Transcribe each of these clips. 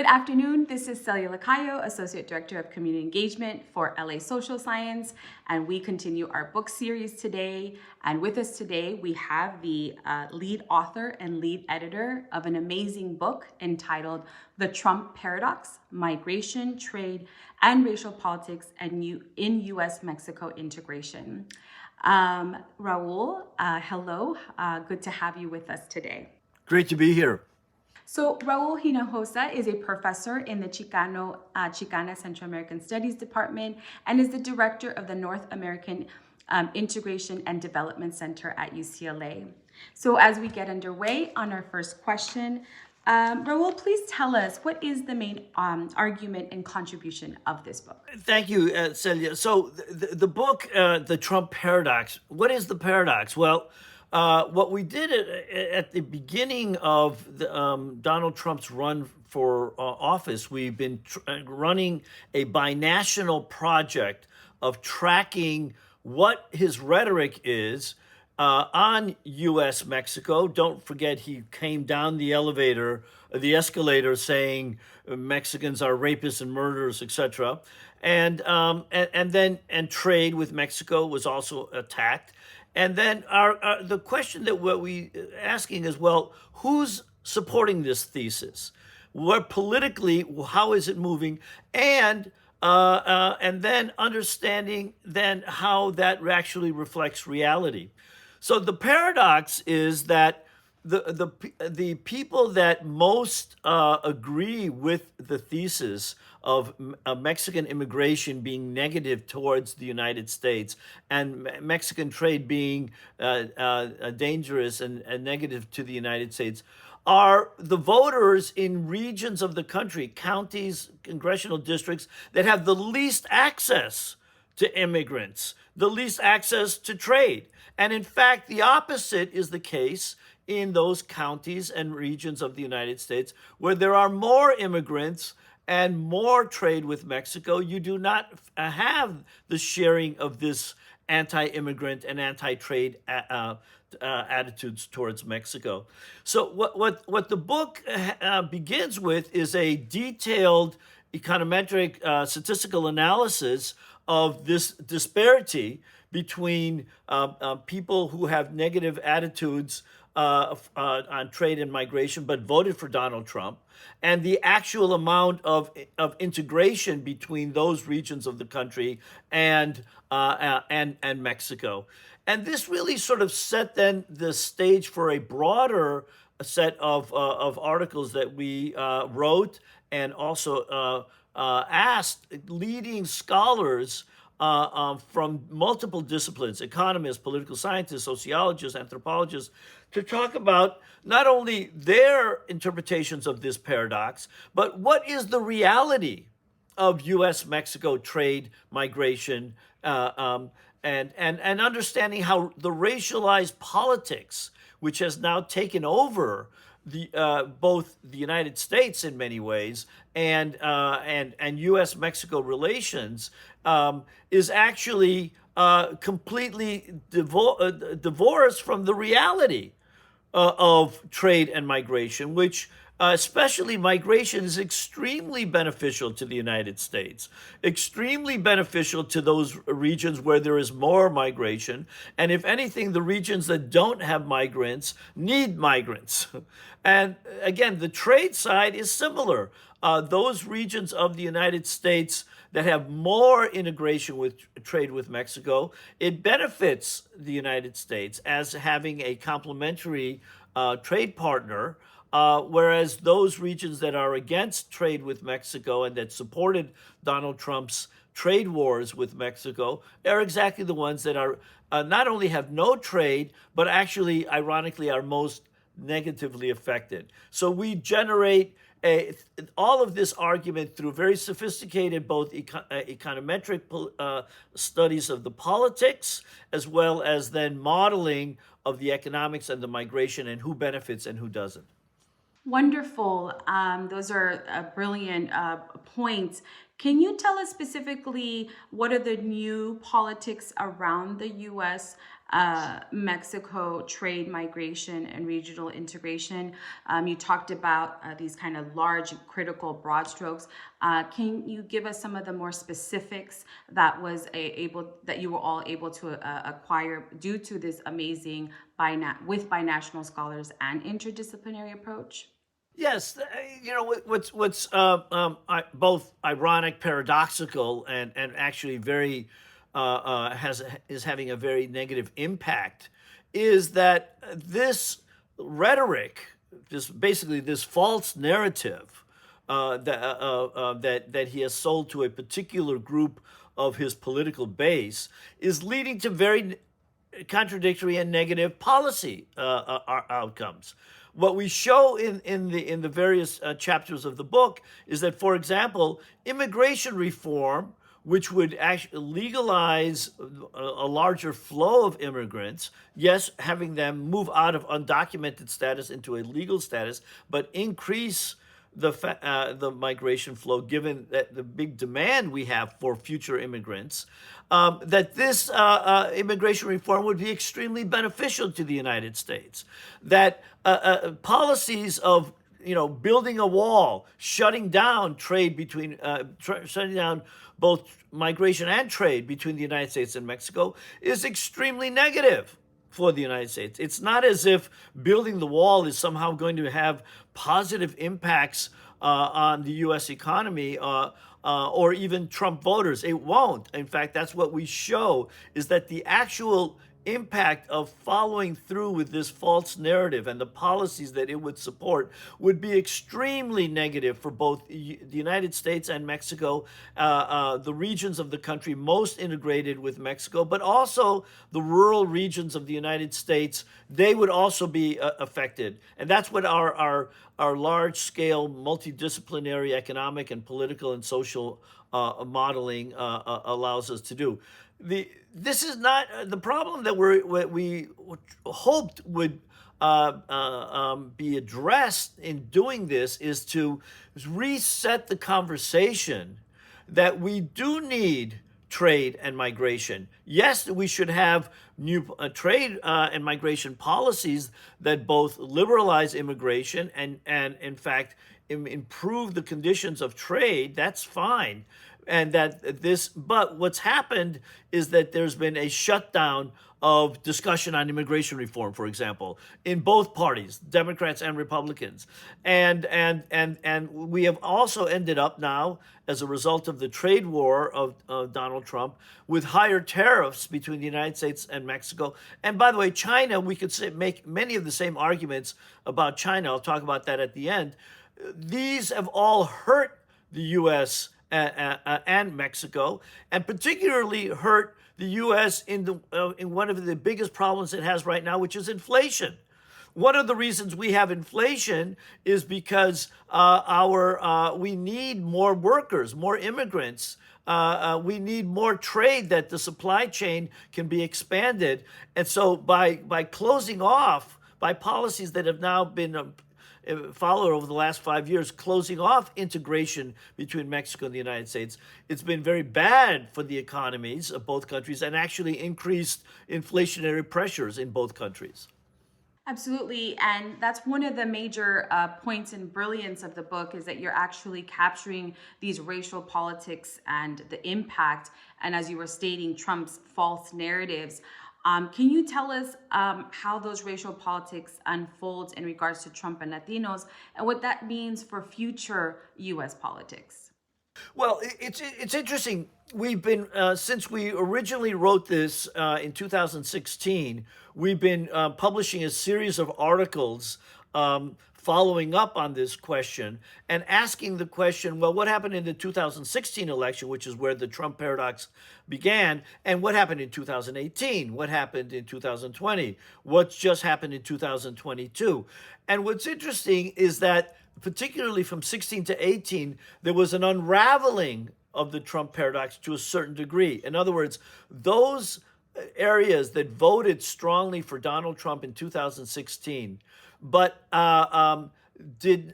Good afternoon. This is Celia Lacayo, Associate Director of Community Engagement for LA Social Science, and we continue our book series today. And with us today, we have the lead author and lead editor of an amazing book entitled The Trump Paradox: Migration, Trade, and Racial Politics in U.S.-Mexico Integration. Raul, hello. Good to have you with us today. Great to be here. So Raul Hinojosa is a professor in the Chicana Central American Studies Department and is the director of the North American Integration and Development Center at UCLA. So as we get underway on our first question, Raul, please tell us what is the main argument and contribution of this book? Thank you, Celia. So the book, The Trump Paradox, what is the paradox? Well, what we did at the beginning of Donald Trump's run for office, we've been running a binational project of tracking what his rhetoric is on U.S. Mexico. Don't forget, he came down the escalator, saying Mexicans are rapists and murderers, etc. And then trade with Mexico was also attacked. And then the question that what we asking is, well, who's supporting this thesis? What politically, how is it moving? And then understanding then how that actually reflects reality. So the paradox is that the people that most agree with the thesis of Mexican immigration being negative towards the United States and Mexican trade being dangerous and negative to the United States are the voters in regions of the country, counties, congressional districts that have the least access to immigrants, the least access to trade. And in fact, the opposite is the case in those counties and regions of the United States where there are more immigrants and more trade with Mexico. You do not have the sharing of this anti-immigrant and anti-trade attitudes towards Mexico. So what the book begins with is a detailed econometric statistical analysis of this disparity between people who have negative attitudes on trade and migration, but voted for Donald Trump, and the actual amount of integration between those regions of the country and Mexico. And this really sort of set then the stage for a broader set of articles that we wrote and also asked leading scholars from multiple disciplines, economists, political scientists, sociologists, anthropologists, to talk about not only their interpretations of this paradox, but what is the reality of U.S.-Mexico trade, migration, and understanding how the racialized politics, which has now taken over both the United States in many ways and U.S.-Mexico relations, is actually completely divorced from the reality of trade and migration, which especially migration is extremely beneficial to the United States, extremely beneficial to those regions where there is more migration. And if anything, the regions that don't have migrants need migrants. And again, the trade side is similar. Those regions of the United States that have more integration with trade with Mexico, it benefits the United States as having a complementary trade partner. Whereas those regions that are against trade with Mexico and that supported Donald Trump's trade wars with Mexico are exactly the ones that are not only have no trade, but actually, ironically, are most negatively affected. So we generate all of this argument through very sophisticated both econometric studies of the politics, as well as then modeling of the economics and the migration and who benefits and who doesn't. Wonderful. Those are brilliant points Can you tell us specifically what are the new politics around the US Mexico trade, migration, and regional integration? You talked about these kind of large, critical, broad strokes. Can you give us some of the more specifics that you were all able to acquire due to this amazing with binational scholars and interdisciplinary approach? Yes, both ironic, paradoxical, and actually very has is having a very negative impact is that this rhetoric, this basically this false narrative that he has sold to a particular group of his political base is leading to very contradictory and negative policy outcomes. What we show in the various chapters of the book is that, for example, immigration reform, which would actually legalize a larger flow of immigrants, yes, having them move out of undocumented status into a legal status, but increase the migration flow, given that the big demand we have for future immigrants, that this immigration reform would be extremely beneficial to the United States. That policies of building a wall, shutting down trade between, shutting down both migration and trade between the United States and Mexico is extremely negative for the United States. It's not as if building the wall is somehow going to have positive impacts on the U.S. economy or even Trump voters. It won't. In fact, that's what we show, is that the actual impact of following through with this false narrative and the policies that it would support would be extremely negative for both the United States and Mexico, the regions of the country most integrated with Mexico, but also the rural regions of the United States. They would also be affected. And that's what our large-scale, multidisciplinary economic and political and social modeling allows us to do. This is not the problem that we hoped would be addressed in doing this, is to reset the conversation that we do need trade and migration. Yes, we should have new trade and migration policies that both liberalize immigration and in fact, improve the conditions of trade. That's fine. But what's happened is that there's been a shutdown of discussion on immigration reform, for example, in both parties, Democrats and Republicans. And we have also ended up now, as a result of the trade war of Donald Trump, with higher tariffs between the United States and Mexico. And by the way, China, we could make many of the same arguments about China. I'll talk about that at the end. These have all hurt the U.S. And Mexico, and particularly hurt the U.S. in one of the biggest problems it has right now, which is inflation. One of the reasons we have inflation is because we need more workers, more immigrants. We need more trade, that the supply chain can be expanded. And so by closing off, by policies that have now been followed over the last 5 years, closing off integration between Mexico and the United States, it's been very bad for the economies of both countries and actually increased inflationary pressures in both countries. Absolutely. And that's one of the major points and brilliance of the book, is that you're actually capturing these racial politics and the impact, and as you were stating, Trump's false narratives. Can you tell us how those racial politics unfold in regards to Trump and Latinos, and what that means for future U.S. politics? Well, it's interesting. We've been since we originally wrote this in 2016. We've been publishing a series of articles following up on this question and asking the question, well, what happened in the 2016 election, which is where the Trump paradox began, and what happened in 2018? What happened in 2020? What's just happened in 2022? And what's interesting is that, particularly from 16 to 18, there was an unraveling of the Trump paradox to a certain degree. In other words, those areas that voted strongly for Donald Trump in 2016, but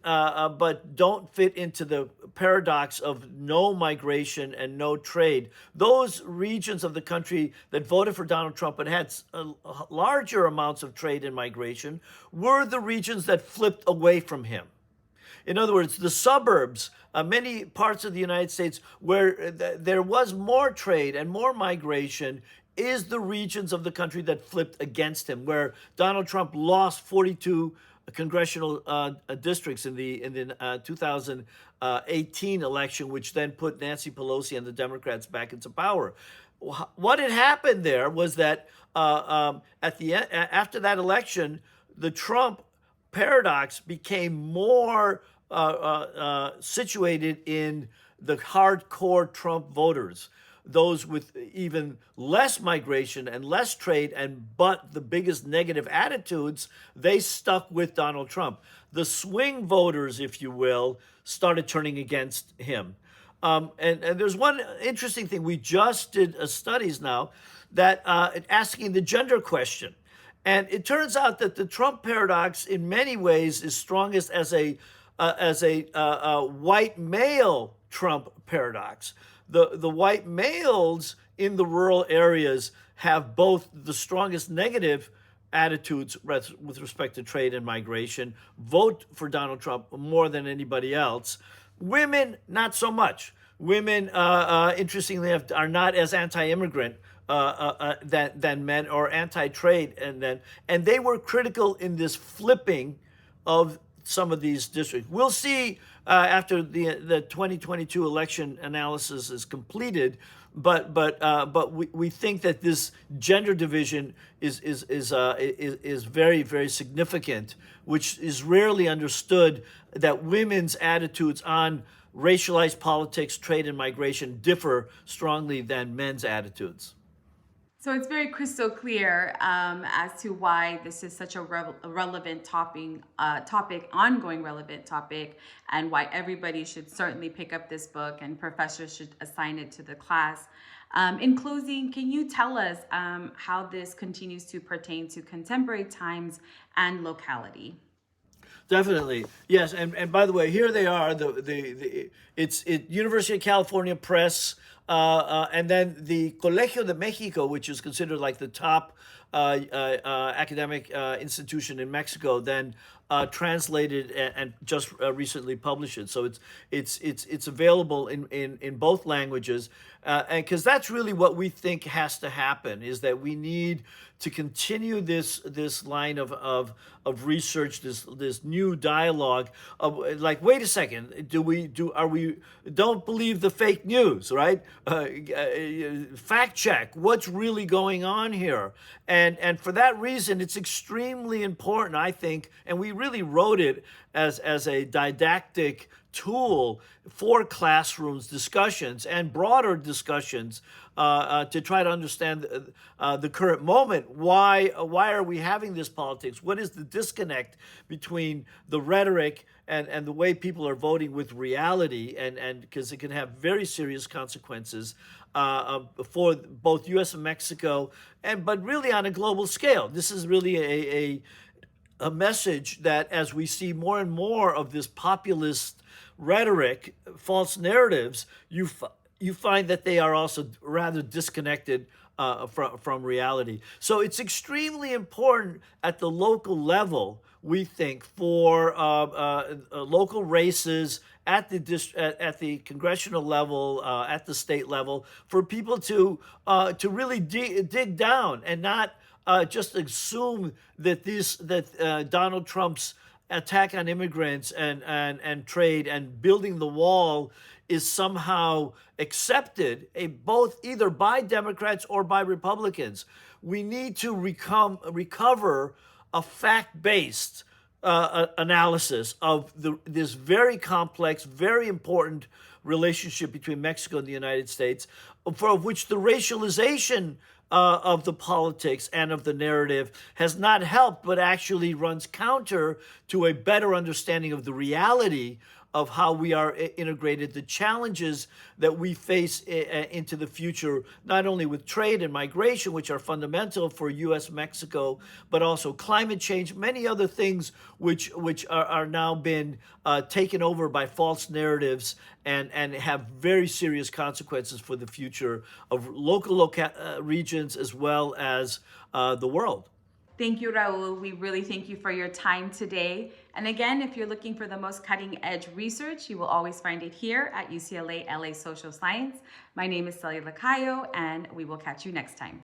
but don't fit into the paradox of no migration and no trade. Those regions of the country that voted for Donald Trump but had larger amounts of trade and migration were the regions that flipped away from him. In other words, the suburbs, many parts of the United States where there was more trade and more migration, is the regions of the country that flipped against him, where Donald Trump lost 42 congressional districts in the 2018 election, which then put Nancy Pelosi and the Democrats back into power. What had happened there was that at the end, after that election, the Trump paradox became more situated in the hardcore Trump voters, those with even less migration and less trade, but the biggest negative attitudes, they stuck with Donald Trump. The swing voters, if you will, started turning against him. And there's one interesting thing. We just did studies now that asking the gender question. And it turns out that the Trump paradox, in many ways, is strongest as a white male Trump paradox. The white males in the rural areas have both the strongest negative attitudes with respect to trade and migration, vote for Donald Trump more than anybody else. Women, not so much. Women, interestingly enough, are not as anti-immigrant than men, or anti-trade, and they were critical in this flipping of some of these districts. We'll see after the 2022 election analysis is completed, but we think that this gender division is very, very significant, which is rarely understood, that women's attitudes on racialized politics, trade, and migration differ strongly than men's attitudes. So it's very crystal clear as to why this is such a relevant ongoing relevant topic, and why everybody should certainly pick up this book and professors should assign it to the class. In closing, can you tell us how this continues to pertain to contemporary times and locality? Definitely, yes. And by the way, here they are. It's University of California Press, and then the Colegio de Mexico, which is considered like the top academic institution in Mexico, then translated and just recently published it. So it's available in both languages, and because that's really what we think has to happen, is that we need to continue this line of research, this new dialogue of, like, wait a second, don't believe the fake news, right? Fact check what's really going on here, and for that reason, it's extremely important, I think, and we really wrote it as a didactic tool for classrooms discussions and broader discussions to try to understand the current moment. Why are we having this politics? What is the disconnect between the rhetoric and the way people are voting with reality? And because it can have very serious consequences for both U.S. and Mexico, but really on a global scale. This is really a message that, as we see more and more of this populist rhetoric, false narratives, you find that they are also rather disconnected from reality. So it's extremely important at the local level, we think, for local races at the congressional level, at the state level, for people to really dig down and not just assume that Donald Trump's attack on immigrants and trade and building the wall is somehow accepted, both either by Democrats or by Republicans. We need to recover a fact-based analysis of this very complex, very important relationship between Mexico and the United States, for which the racialization of the politics and of the narrative has not helped, but actually runs counter to a better understanding of the reality of how we are integrated, the challenges that we face into the future, not only with trade and migration, which are fundamental for U.S.-Mexico, but also climate change, many other things which are now been taken over by false narratives and have very serious consequences for the future of local regions as well as the world. Thank you, Raul. We really thank you for your time today. And again, if you're looking for the most cutting edge research, you will always find it here at UCLA LA Social Science. My name is Celia Lacayo, and we will catch you next time.